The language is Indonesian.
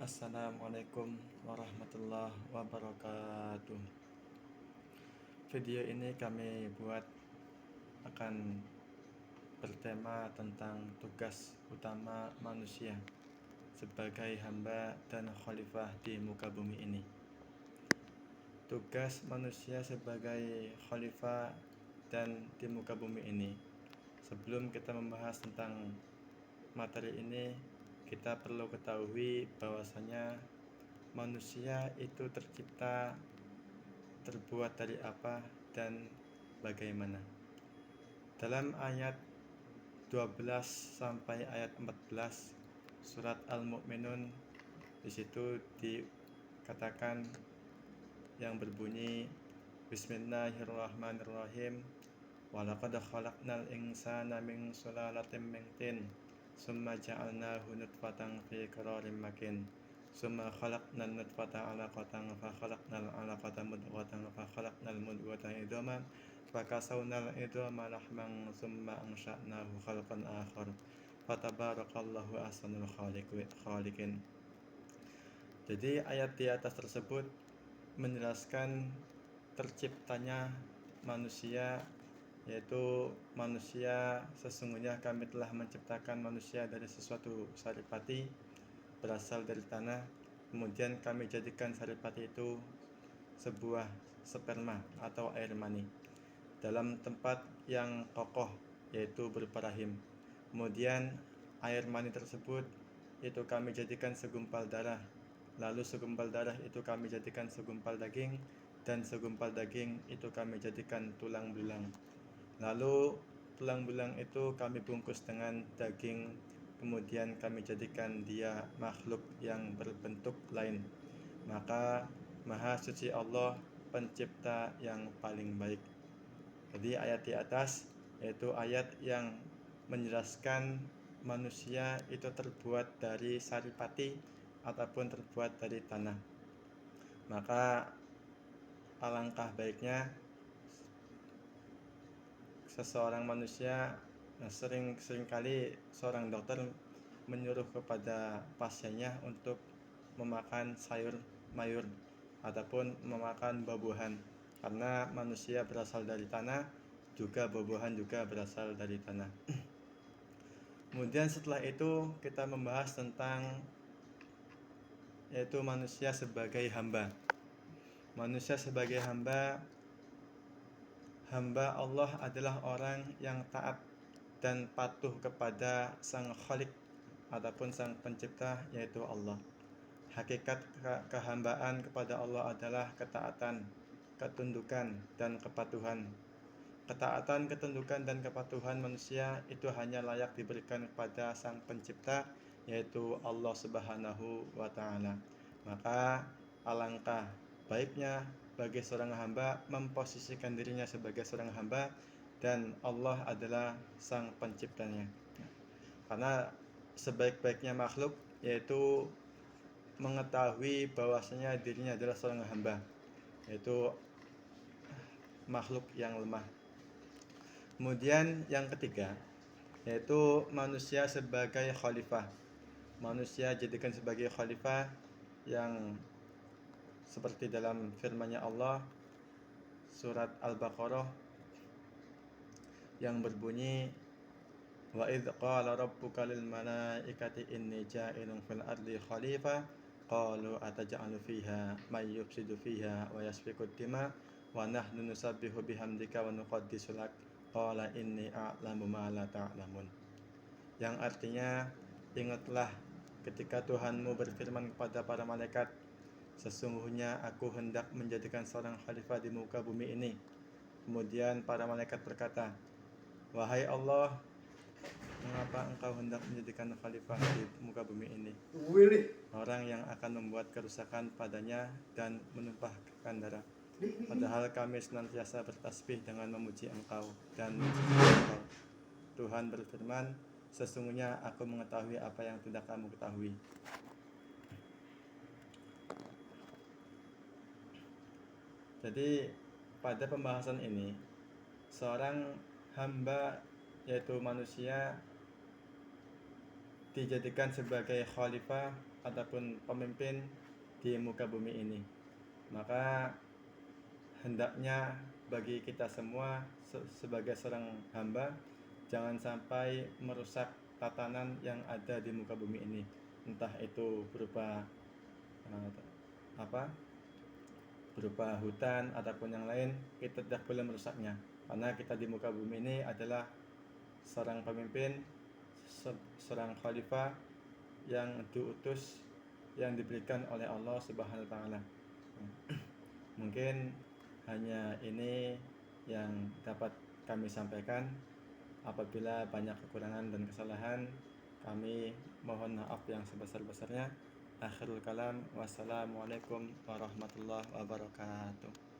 Assalamualaikum warahmatullahi wabarakatuh. Video ini kami buat akan bertema tentang tugas utama manusia sebagai hamba dan khalifah di muka bumi ini. Tugas manusia sebagai khalifah dan di muka bumi ini. Sebelum kita membahas tentang materi ini, kita perlu ketahui bahwasanya manusia itu terbuat dari apa dan bagaimana. Dalam ayat 12 sampai ayat 14 surat Al-Mu'minun, di situ dikatakan yang berbunyi Bismillahirrahmanirrahim. Walaqad khalaqnal insana min sulalatin min tin summa ja'alnahu nutfatan fi qararin makin summa khalaqnal nutfata 'alaqatan fa khalaqnal 'alaqata mudghatan fa khalaqnal mudghata idhaman fa kasawnal idhama lahman summa ansha'nahu khalqan akhar fatabarakallahu ahsanul khaliqin. Jadi ayat di atas tersebut menjelaskan terciptanya manusia, yaitu manusia sesungguhnya kami telah menciptakan manusia dari sesuatu saripati berasal dari tanah, kemudian kami jadikan saripati itu sebuah sperma atau air mani dalam tempat yang kokoh, yaitu berupa rahim. Kemudian air mani tersebut itu kami jadikan segumpal darah, lalu segumpal darah itu kami jadikan segumpal daging, dan segumpal daging itu kami jadikan tulang belulang. Lalu tulang belulang itu kami bungkus dengan daging, kemudian kami jadikan dia makhluk yang berbentuk lain. Maka Maha Suci Allah, pencipta yang paling baik. Jadi ayat di atas yaitu ayat yang menjelaskan manusia itu terbuat dari saripati ataupun terbuat dari tanah. Maka alangkah baiknya seseorang manusia, seringkali seorang dokter menyuruh kepada pasiennya untuk memakan sayur mayur ataupun memakan buah-buahan, karena manusia berasal dari tanah, juga buah-buahan juga berasal dari tanah. Kemudian setelah itu kita membahas tentang yaitu manusia sebagai hamba. Manusia sebagai hamba Allah adalah orang yang taat dan patuh kepada Sang Khalik ataupun Sang Pencipta, yaitu Allah. Hakikat kehambaan kepada Allah adalah ketaatan, ketundukan, dan kepatuhan. Ketaatan, ketundukan, dan kepatuhan manusia itu hanya layak diberikan kepada Sang Pencipta, yaitu Allah Subhanahu wa Ta'ala. Maka alangkah baiknya bagi seorang hamba memposisikan dirinya sebagai seorang hamba dan Allah adalah Sang Penciptanya. Karena sebaik-baiknya makhluk yaitu mengetahui bahwasanya dirinya adalah seorang hamba, yaitu makhluk yang lemah. Kemudian yang ketiga yaitu manusia sebagai khalifah. Manusia jadikan sebagai khalifah yang seperti dalam firman-Nya Allah surat Al-Baqarah yang berbunyi wa idz qala rabbuka lil malaikati inni ja'ilun fil ardi khalifah qalu ataj'alu fiha may yufsidu fiha wa yasfiku dima wa nahnu nusabbihu bihamdika wa nuqaddisu lak qala inni a'lamu ma la ta'lamun. Yang artinya, ingatlah ketika Tuhanmu berfirman kepada para malaikat, sesungguhnya aku hendak menjadikan seorang khalifah di muka bumi ini. Kemudian para malaikat berkata, wahai Allah, mengapa engkau hendak menjadikan khalifah di muka bumi ini? Orang yang akan membuat kerusakan padanya dan menumpahkan darah. Padahal kami senantiasa bertasbih dengan memuji engkau dan mensucikan engkau. Tuhan berfirman, sesungguhnya aku mengetahui apa yang tidak kamu ketahui. Jadi pada pembahasan ini, seorang hamba yaitu manusia dijadikan sebagai khalifah ataupun pemimpin di muka bumi ini. Maka hendaknya bagi kita semua sebagai seorang hamba jangan sampai merusak tatanan yang ada di muka bumi ini, entah itu berupa berupa hutan ataupun yang lain. Kita tidak boleh merusaknya, karena kita di muka bumi ini adalah seorang pemimpin, seorang khalifah yang diutus, yang diberikan oleh Allah Subhanahu wa taala. Mungkin hanya ini yang dapat kami sampaikan. Apabila banyak kekurangan dan kesalahan, kami mohon maaf yang sebesar-besarnya. Akhirul kalam, wassalamualaikum warahmatullahi wabarakatuh.